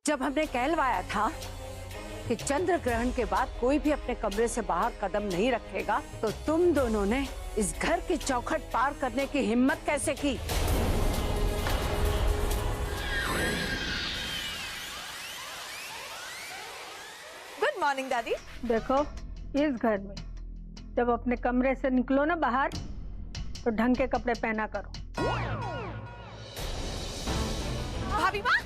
जब हमने कहलवाया था कि चंद्र ग्रहण के बाद कोई भी अपने कमरे से बाहर कदम नहीं रखेगा, तो तुम दोनों ने इस घर की चौखट पार करने की हिम्मत कैसे की? गुड मॉर्निंग दादी। देखो, इस घर में जब अपने कमरे से निकलो ना बाहर, तो ढंग के कपड़े पहना करो। भाभी माँ,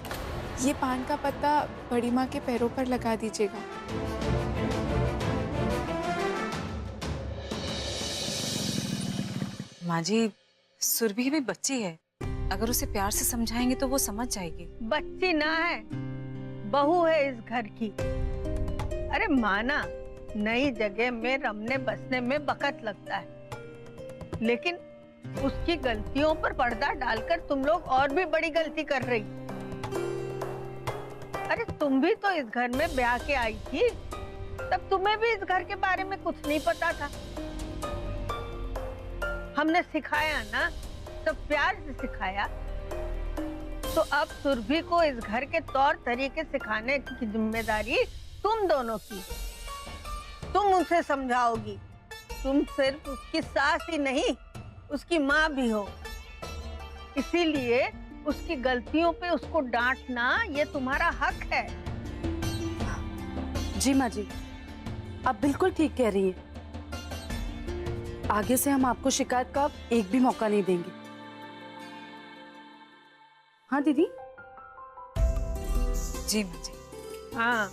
ये पान का पत्ता बड़ी माँ के पैरों पर लगा दीजिएगा। माँ जी, सुरभि भी बच्ची है, अगर उसे प्यार से समझाएंगे तो वो समझ जाएगी। बच्ची ना है, बहू है इस घर की। अरे माना, नई जगह में रमने बसने में वक्त लगता है, लेकिन उसकी गलतियों पर पर्दा डालकर तुम लोग और भी बड़ी गलती कर रही। अरे तुम भी तो इस घर में ब्याह के आई थी, तब तुम्हें भी इस घर के बारे में कुछ नहीं पता था। हमने सिखाया ना, सब प्यार से सिखाया। तो अब सुरभि को इस घर के तौर तरीके सिखाने की जिम्मेदारी तुम दोनों की। तुम उसे समझाओगी। तुम सिर्फ उसकी सास ही नहीं, उसकी माँ भी हो। इसीलिए उसकी गलतियों पे उसको डांटना ये तुम्हारा हक है। जी माँ जी, आप बिल्कुल ठीक कह रही हैं। आगे से हम आपको शिकायत का एक भी मौका नहीं देंगे। हाँ दीदी? जी माँ जी। हाँ,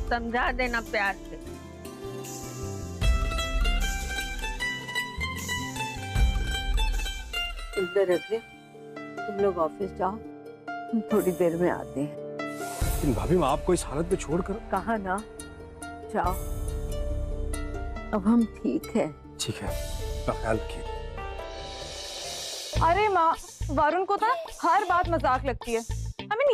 समझा देना प्यार से। इधर रखे, तुम लोग ऑफिस जाओ, हम थोड़ी देर में आते हैं। लेकिन भाभी माँ, आपको इस हालत में छोड़कर? कहा ना, जाओ, अब हम ठीक है। ठीक है, अपना ख्याल रखिए। अरे माँ, वरुण को तो हर बात मजाक लगती है।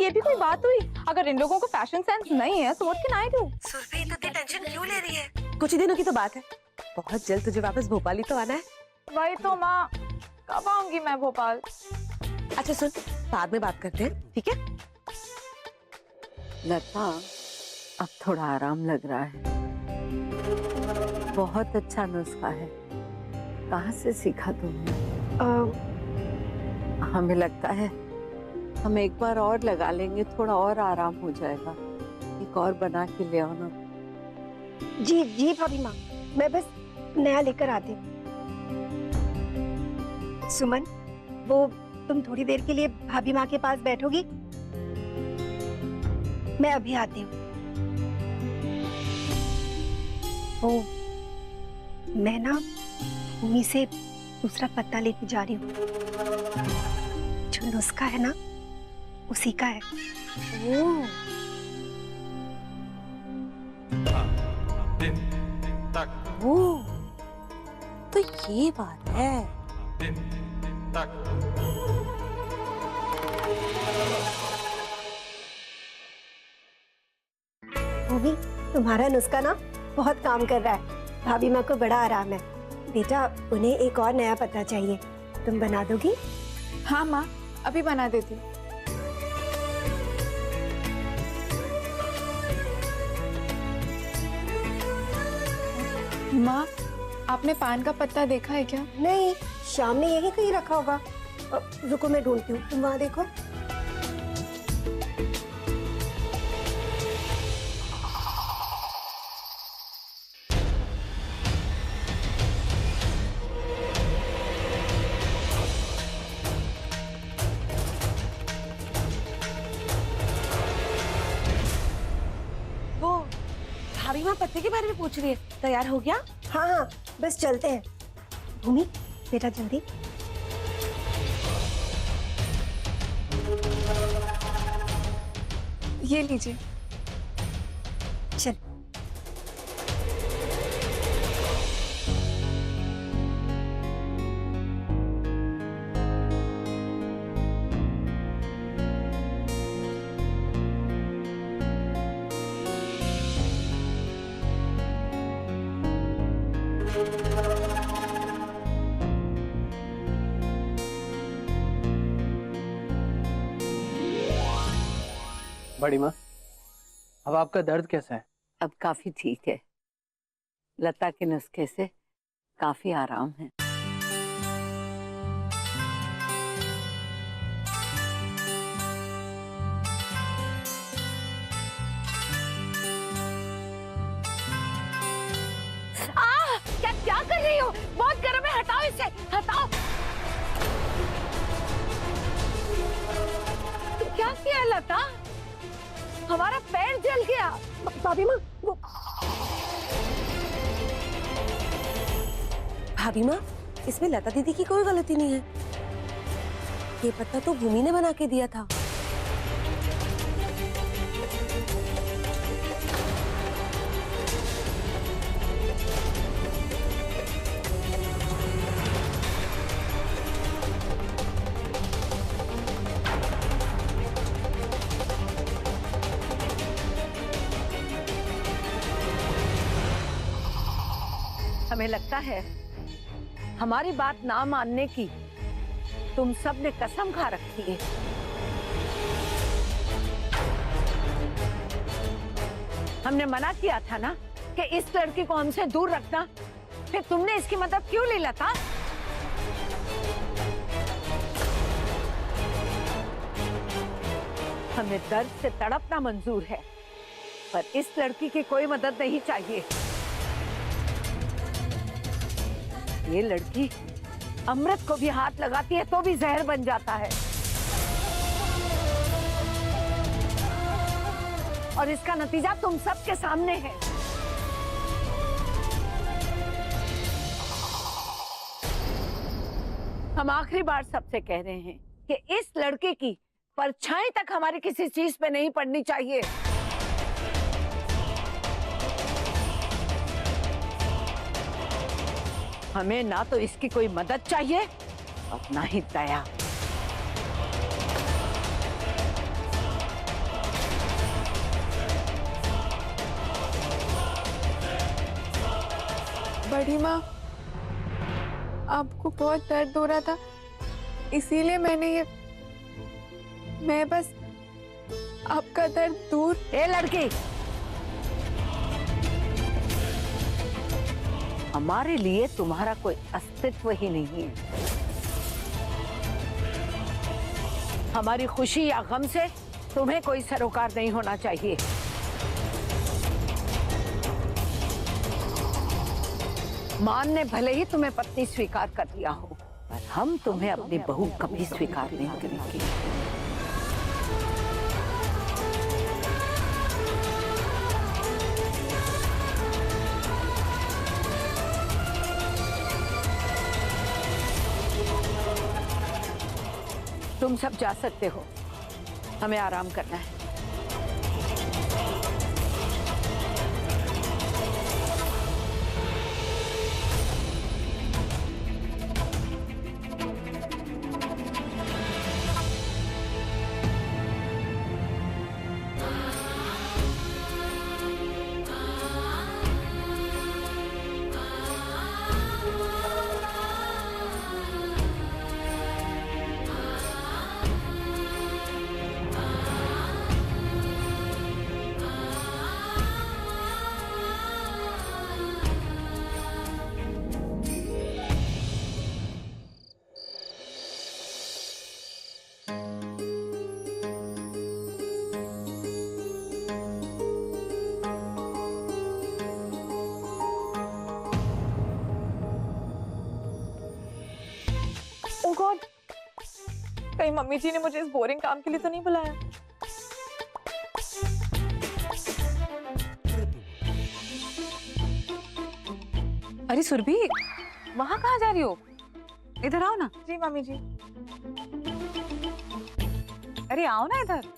ये भी कोई बात हुई? अगर इन लोगों को फैशन सेंस नहीं है तो what can I do? Surabhi इतनी टेंशन क्यों ले रही है? कुछ ही दिनों की तो बात है, बहुत जल्द तुझे वापस भोपाल ही तो आना है। वही तो माँ, कब आऊंगी मैं भोपाल? अच्छा सुन, बाद में बात करते हैं, ठीक है? लता, अब थोड़ा आराम लग रहा है। बहुत अच्छा नुस्खा है, कहाँ से सीखा तुमने? हमें लगता है हम एक बार और लगा लेंगे, थोड़ा और आराम हो जाएगा। एक और बना के ले आओ ना। जी जी भाभी माँ, मैं बस नया लेकर आती हूँ। सुमन, वो तुम थोड़ी देर के लिए भाभी माँ के पास बैठोगी? मैं अभी आती हूँ। ओ, मैं ना भूमि से दूसरा पत्ता लेके जा रही हूँ। जो नुस्खा है ना, उसी का है। ओह, वो तो ये बात है। भूमि, तुम्हारा नुस्खा ना बहुत काम कर रहा है। भाभी माँ को बड़ा आराम है। बेटा, उन्हें एक और नया पत्ता चाहिए, तुम बना दोगी? हाँ माँ, अभी बना देती हूँ। माँ, आपने पान का पत्ता देखा है क्या? नहीं, शाम ने यही कहीं रखा होगा। रुको, मैं ढूंढती हूँ, तुम वहाँ देखो। वो भाभी माँ पत्ते के बारे में पूछ रही है, तैयार हो गया? हाँ हाँ, बस चलते हैं। भूमि, बेटा जल्दी। ये लीजिए। चल। बड़ी माँ, अब आपका दर्द कैसा है? अब काफी ठीक है। लता के नुस्खे से काफी आराम है। क्या कर रही हो? बहुत गर्म है, हटाओ इसे, हटाओ। क्या किया लता? हमारा पैर जल गया। भाभी माँ, वो भाभी माँ, इसमें लता दीदी की कोई गलती नहीं है। ये पत्ता तो भूमि ने बना के दिया था। हमें लगता है हमारी बात ना मानने की तुम सब ने कसम खा रखी है। हमने मना किया था ना कि इस लड़की को हमसे दूर रखना, फिर तुमने इसकी मदद क्यों ली लता? हमें दर्द से तड़पना मंजूर है, पर इस लड़की की कोई मदद नहीं चाहिए। ये लड़की अमृत को भी हाथ लगाती है तो भी जहर बन जाता है, और इसका नतीजा तुम सबके सामने है। हम आखिरी बार सबसे कह रहे हैं कि इस लड़के की परछाई तक हमारी किसी चीज पे नहीं पड़नी चाहिए। हमें ना तो इसकी कोई मदद चाहिए और ना ही दया। बड़ी माँ, आपको बहुत दर्द हो रहा था, इसीलिए मैं बस आपका दर्द दूर। ए लड़की, हमारे लिए तुम्हारा कोई अस्तित्व ही नहीं है। हमारी खुशी या गम से तुम्हें कोई सरोकार नहीं होना चाहिए। मान ने भले ही तुम्हें पत्नी स्वीकार कर लिया हो, पर हम तुम्हें अपनी बहू कभी स्वीकार नहीं करेंगे। तुम सब जा सकते हो, हमें आराम करना है। ओह गॉड, कहीं मम्मी जी ने मुझे इस बोरिंग काम के लिए तो नहीं बुलाया? अरे सुरभि, वहां कहाँ जा रही हो? इधर आओ ना। जी मम्मी जी। अरे आओ ना इधर।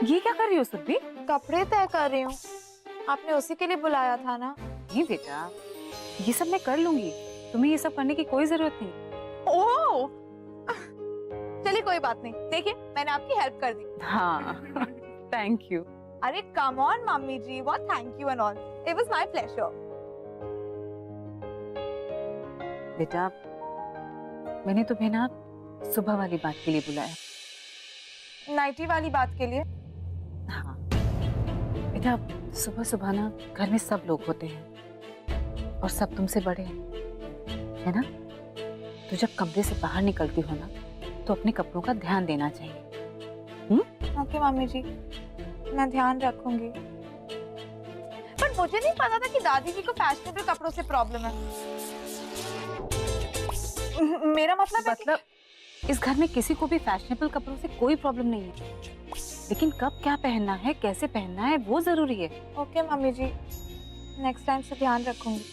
ये क्या कर रही हो सुरभि? कपड़े तय कर रही हूँ, आपने उसी के लिए बुलाया था ना? नहीं बेटा, ये सब मैं कर लूंगी, तुम्हें ये सब करने की कोई जरूरत नहीं। ओह चलिए कोई बात नहीं, देखिए मैंने आपकी हेल्प कर दी। हाँ थैंक यू। अरे come on mummy ji, what thank you and all, it was my pleasure. बेटा, मैंने तुम्हें ना सुबह वाली बात के लिए बुलाया। नाइटी वाली बात के लिए? हाँ बेटा, सुबह सुबह ना घर में सब लोग होते हैं और सब तुमसे बड़े हैं, है ना? तो जब कमरे से बाहर निकलती हो ना तो अपने कपड़ों का ध्यान देना चाहिए। ओके मम्मी जी, मैं ध्यान रखूंगी। पर मुझे नहीं पता था कि दादी जी को फैशनेबल कपड़ों से प्रॉब्लम है। मेरा मतलब इस घर में किसी को भी फैशनेबल कपड़ों से कोई प्रॉब्लम नहीं है, लेकिन कब क्या पहनना है, कैसे पहनना है, वो जरूरी है। ओके मम्मी जी, नेक्स्ट टाइम से ध्यान रखूंगी।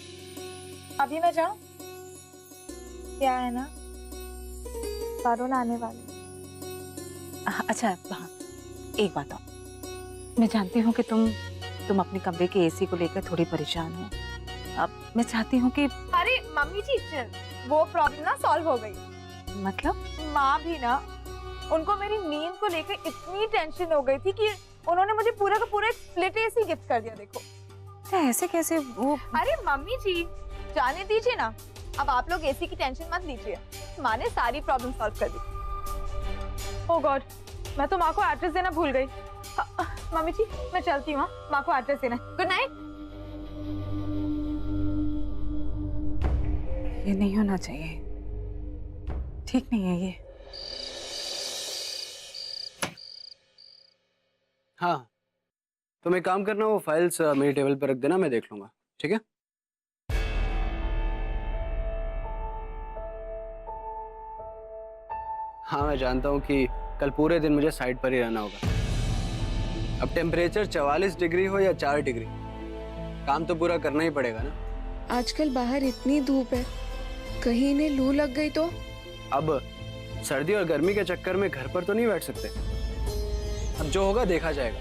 अभी मैं जाऊं? क्या है ना, वरुण आने वाले। अच्छा हाँ, एक बात और, मैं जानती हूँ कि तुम अपने कमरे के एसी को लेकर थोड़ी परेशान हो। अब मैं चाहती हूँ कि अरे मम्मी जी चिल, वो प्रॉब्लम ना सॉल्व हो गई। मतलब माँ भी ना, उनको मेरी नींद को लेकर इतनी टेंशन हो गई थी कि उन्होंने मुझे पूरा का पूरा एक स्प्लिट एसी गिफ्ट कर दिया। देखो ऐसे कैसे वो। अरे मम्मी जी जाने दीजिए ना, अब आप लोग एसी की टेंशन मत लीजिए, माँ ने सारी प्रॉब्लम सॉल्व कर दी। ओह गॉड, मैं तो माँ को एड्रेस देना भूल गई। मम्मी जी मैं चलती हूँ, माँ को एड्रेस देना। Good night. ये नहीं होना चाहिए, ठीक नहीं है ये। हाँ, तुम एक काम करना, वो फाइल्स मेरी टेबल पर रख देना, मैं देख लूंगा, ठीक है? हाँ, मैं जानता हूँ कि कल पूरे दिन मुझे साइट पर ही रहना होगा। अब टेम्परेचर 44 डिग्री हो या 4 डिग्री, काम तो पूरा करना ही पड़ेगा ना। आजकल बाहर इतनी धूप है, कहीं इन्हें लू लग गई तो? अब सर्दी और गर्मी के चक्कर में घर पर तो नहीं बैठ सकते। अब जो होगा देखा जाएगा,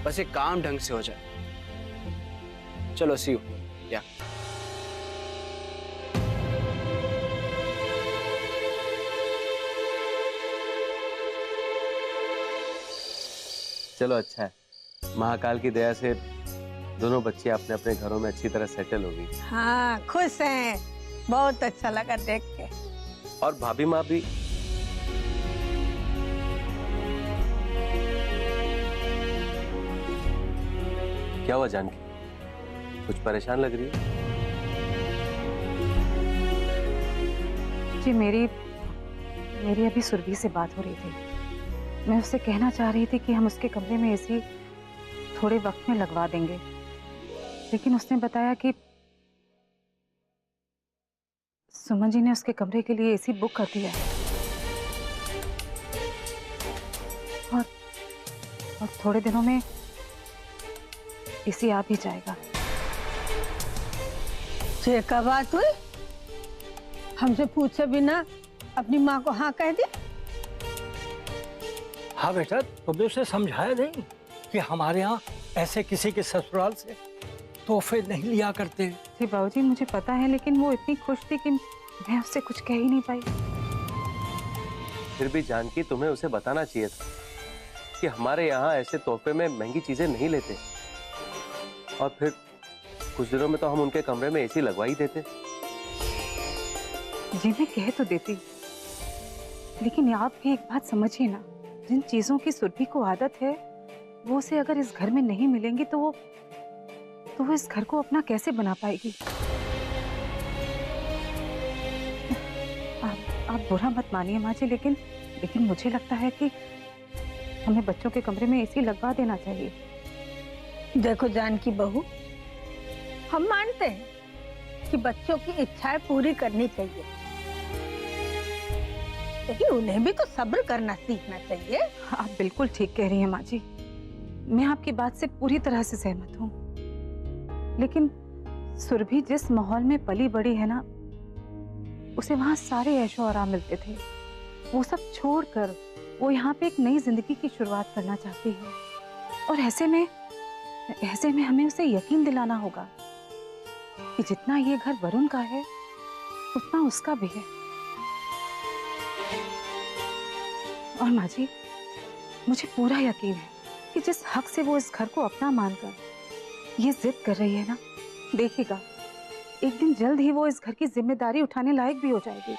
बस एक काम ढंग से हो जाए। चलो सी यू। या चलो अच्छा है, महाकाल की दया से दोनों बच्चे अपने अपने घरों में अच्छी तरह सेटल हो गई। हाँ खुश हैं, बहुत अच्छा लगा देख के। और भाभी माँ भी। क्या हुआ जानकी, कुछ परेशान लग रही है? जी मेरी अभी सुरभि से बात हो रही थी। मैं उससे कहना चाह रही थी कि हम उसके कमरे में एसी थोड़े वक्त में लगवा देंगे, लेकिन उसने बताया कि सुमन जी ने उसके कमरे के लिए एसी बुक कर दिया है और थोड़े दिनों में एसी आ भी जाएगा। ये क्या बात हुई? हमसे पूछे बिना अपनी माँ को हाँ कह दी? हाँ बेटा, तुमने उसे समझाया नहीं कि हमारे यहाँ ऐसे किसी के ससुराल से तोहफे नहीं लिया करते। जी बाबूजी मुझे पता है, लेकिन वो इतनी खुश थी कि मैं उससे कुछ कह ही नहीं पाई। फिर भी जानकी, तुम्हें उसे बताना चाहिए था कि हमारे यहाँ ऐसे तोहफे में महंगी चीजें नहीं लेते। और फिर कुछ दिनों में तो हम उनके कमरे में एसी लगवा ही देते। जी मैं कह तो देती, लेकिन आप भी एक बात समझिए ना, जिन चीजों की सुरभि को आदत है वो उसे अगर इस घर में नहीं मिलेंगी तो वो इस घर को अपना कैसे बना पाएगी। आप बुरा मत मानिए माँ जी, लेकिन मुझे लगता है कि हमें बच्चों के कमरे में एसी लगवा देना चाहिए। देखो जानकी बहू, हम मानते हैं कि बच्चों की इच्छाएं पूरी करनी चाहिए, लेकिन उन्हें भी तो सब्र करना सीखना चाहिए। आप बिल्कुल ठीक कह रही हैं माँ जी, मैं आपकी बात से पूरी तरह से सहमत हूँ, लेकिन सुरभि जिस माहौल में पली बड़ी है ना, उसे वहाँ सारे ऐशो आराम मिलते थे। वो सब छोड़कर वो यहाँ पे एक नई जिंदगी की शुरुआत करना चाहती है, और ऐसे में हमें उसे यकीन दिलाना होगा कि जितना ये घर वरुण का है उतना उसका भी है। और माँ जी, मुझे पूरा यकीन है कि कि जिस हक से वो इस घर को अपना मानकर ये जिद कर रही है ना, देखिएगा एक दिन जल्द ही वो इस घर की जिम्मेदारी उठाने लायक भी हो जाएगी।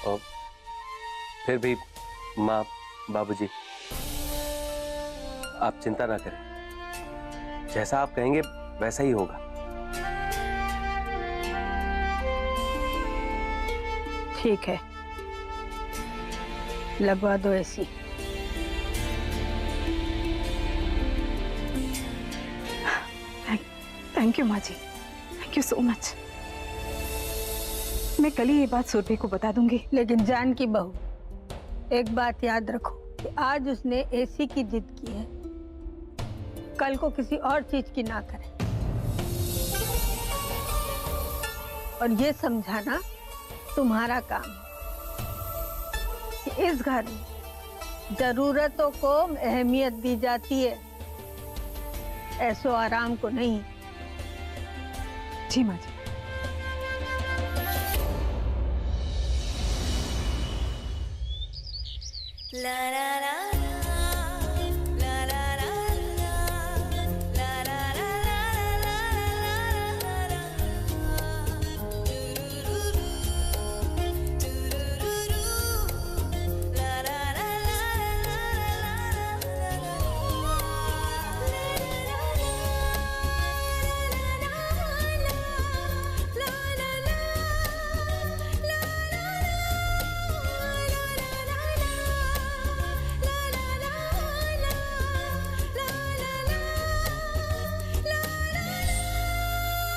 और फिर भी माँ, बाबूजी, आप चिंता ना करें, जैसा आप कहेंगे वैसा ही होगा। ठीक है, लगवा दो एसी। थैंक यू माँ जी, थैंक यू सो मच। मैं कल ही ये बात सुरभि को बता दूंगी। लेकिन जान की बहू, एक बात याद रखो कि आज उसने एसी की जिद की है, कल को किसी और चीज की ना करे। और ये समझाना तुम्हारा काम है कि इस घर में जरूरतों को अहमियत दी जाती है, ऐसो आराम को नहीं। जी माँ जी।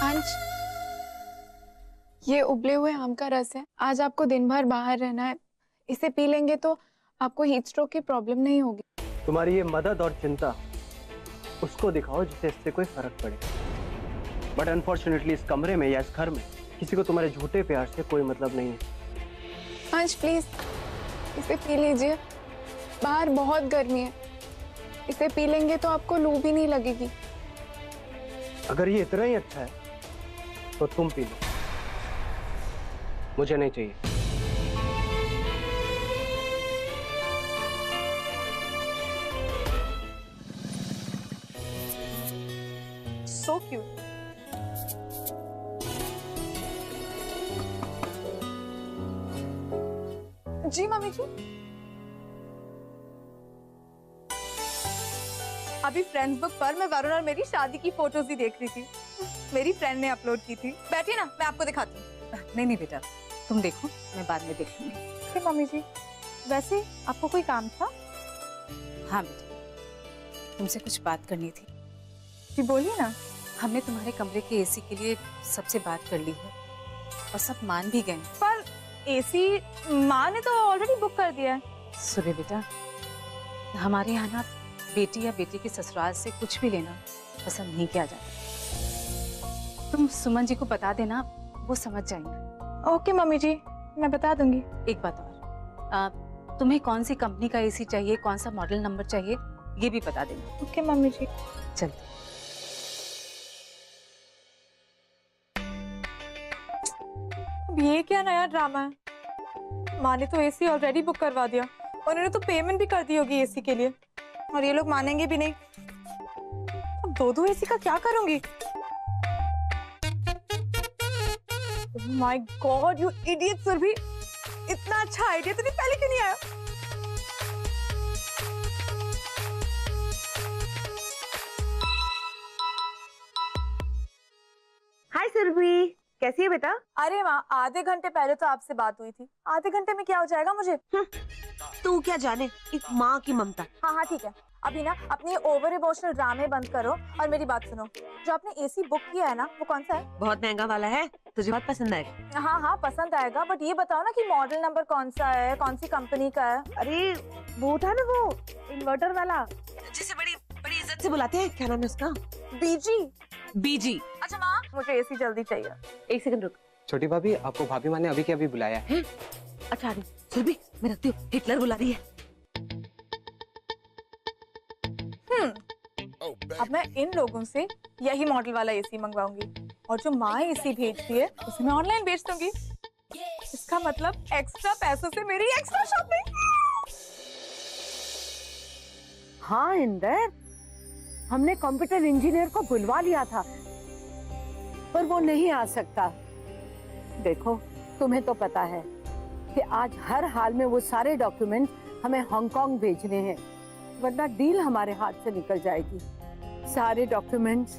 अंश, ये उबले हुए आम का रस है। आज आपको दिन भर बाहर रहना है, इसे पी लेंगे तो आपको हीट स्ट्रोक की प्रॉब्लम नहीं होगी। तुम्हारी ये मदद और चिंता उसको दिखाओ जिसे इससे कोई फर्क पड़े। बट अनफॉर्चुनेटली इस कमरे में या इस घर में किसी को तुम्हारे झूठे प्यार से कोई मतलब नहीं है। अंश प्लीज इसे पी लीजिए, बाहर बहुत गर्मी है, इसे पी लेंगे तो आपको लू भी नहीं लगेगी। अगर ये इतना ही अच्छा है तो तुम पी लो, मुझे नहीं चाहिए। So cute. जी मम्मी जी, अभी फ्रेंड्स बुक पर मैं वरुण और मेरी शादी की फोटोज ही देख रही थी। मेरी फ्रेंड ने अपलोड की थी। बैठिए ना, मैं आपको दिखाती हूँ। नहीं बेटा, तुम देखो, मैं बाद में देख लूंगी। मम्मी जी, वैसे आपको कोई काम था? हाँ बेटा, तुमसे कुछ बात करनी थी। जी बोलिए ना। हमने तुम्हारे कमरे के एसी के लिए सबसे बात कर ली है और सब मान भी गए। पर एसी माँ ने तो ऑलरेडी बुक कर दिया है। सुबह बेटा, हमारे यहाँ ना बेटी या बेटी के ससुराल से कुछ भी लेना पसंद नहीं किया जाता। तुम सुमन जी को बता देना, वो समझ जाएंगे। ओके मम्मी जी, मैं बता दूंगी। एक बात और, तुम्हें कौन सी कंपनी का एसी चाहिए, कौन सा मॉडल नंबर चाहिए, ये भी बता देना। ओके मम्मी जी। चल। अब ये क्या नया ड्रामा है? माँ ने तो एसी ऑलरेडी बुक करवा दिया, उन्होंने तो पेमेंट भी कर दी होगी एसी के लिए, और ये लोग मानेंगे भी नहीं। अब दो एसी का क्या करूंगी? My god, you idiot Surabhi, इतना अच्छा आइडिया तुझे पहले क्यों नहीं आया? हाय सुरभि, कैसी है बेटा? अरे माँ, आधे घंटे पहले तो आपसे बात हुई थी, आधे घंटे में क्या हो जाएगा मुझे? तू क्या जाने, एक माँ की ममता। हाँ हाँ ठीक है, अभी ना अपने ओवर इमोशनल ड्रामे बंद करो और मेरी बात सुनो। जो आपने एसी बुक किया है ना, वो कौन सा है? बहुत महंगा वाला है, तुझे बहुत पसंद आएगा। हाँ हाँ पसंद आएगा, बट ये बताओ ना कि मॉडल नंबर कौन सा है, कौन सी कंपनी का है? अरे वो था ना, वो इन्वर्टर वाला जिसे बड़ी बड़ी इज्जत से बुलाते हैं, क्या नाम है उसका? बीजी। बीजी। अच्छा माँ, मुझे एसी जल्दी चाहिए। एक सेकंड रुक। छोटी भाभी, आपको भाभी माँ ने अभी के अभी बुलाया है। अच्छा अरे सुरभि, मैं रखती हूँ, हिटलर बुला रही है। अब मैं इन लोगों से यही मॉडल वाला एसी मंगवाऊंगी, और जो माँ एसी भेजती है उसे मैं ऑनलाइन बेच दूंगी। इसका मतलब एक्स्ट्रा पैसों से मेरी एक्स्ट्रा शॉपिंग। हाँ इंदर, हमने कंप्यूटर इंजीनियर को बुलवा लिया था, पर वो नहीं आ सकता। देखो, तुम्हें तो पता है कि आज हर हाल में वो सारे डॉक्यूमेंट हमें हांगकांग भेजने हैं, वरना डील हमारे हाथ से निकल जाएगी। सारे डॉक्यूमेंट्स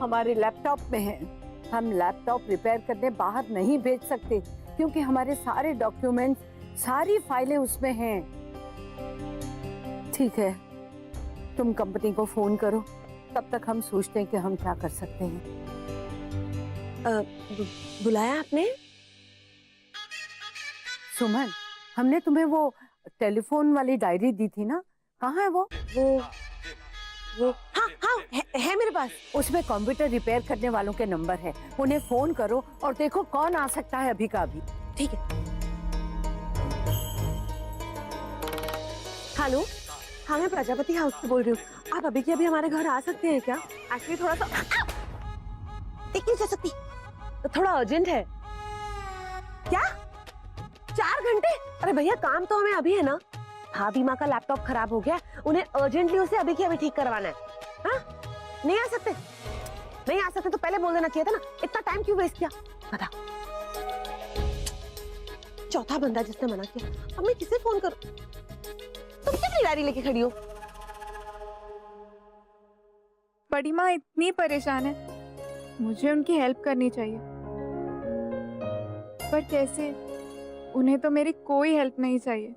हमारे लैपटॉप में हैं। हम लैपटॉप रिपेयर करने बाहर नहीं भेज सकते, क्योंकि हमारे सारे डॉक्यूमेंट्स, सारी फाइलें उसमें हैं। ठीक है, तुम कंपनी को फोन करो, तब तक हम सोचते हैं कि हम क्या कर सकते हैं। बुलाया आपने? सुमन, हमने तुम्हें वो टेलीफोन वाली डायरी दी थी ना, कहाँ है वो? हाँ हाँ है मेरे पास। उसमें कंप्यूटर रिपेयर करने वालों के नंबर है, उन्हें फोन करो और देखो कौन आ सकता है अभी का अभी। ठीक है। हेलो, हाँ मैं प्रजापति हाउस से बोल रही हूँ। आप अभी के अभी हमारे घर आ सकते हैं क्या? एक्चुअली थोड़ा सा देख नहीं जा सकती, तो थोड़ा अर्जेंट है। क्या 4 घंटे? अरे भैया, काम तो हमें अभी है ना। भाभी माँ का लैपटॉप खराब हो गया, उन्हें अर्जेंटली उसे अभी के अभी ठीक करवाना है। हाँ? नहीं आ सकते? नहीं आ सकते तो पहले बोल देना चाहिए था ना, इतना टाइम क्यों वेस्ट किया? बता। चौथा बंदा जिसने मना किया, अब मैं किसे फोन करूं? तुम क्यों डायरी लेके खड़ी हो? बड़ी माँ इतनी परेशान है, मुझे उनकी हेल्प करनी चाहिए, पर कैसे? उन्हें तो मेरी कोई हेल्प नहीं चाहिए।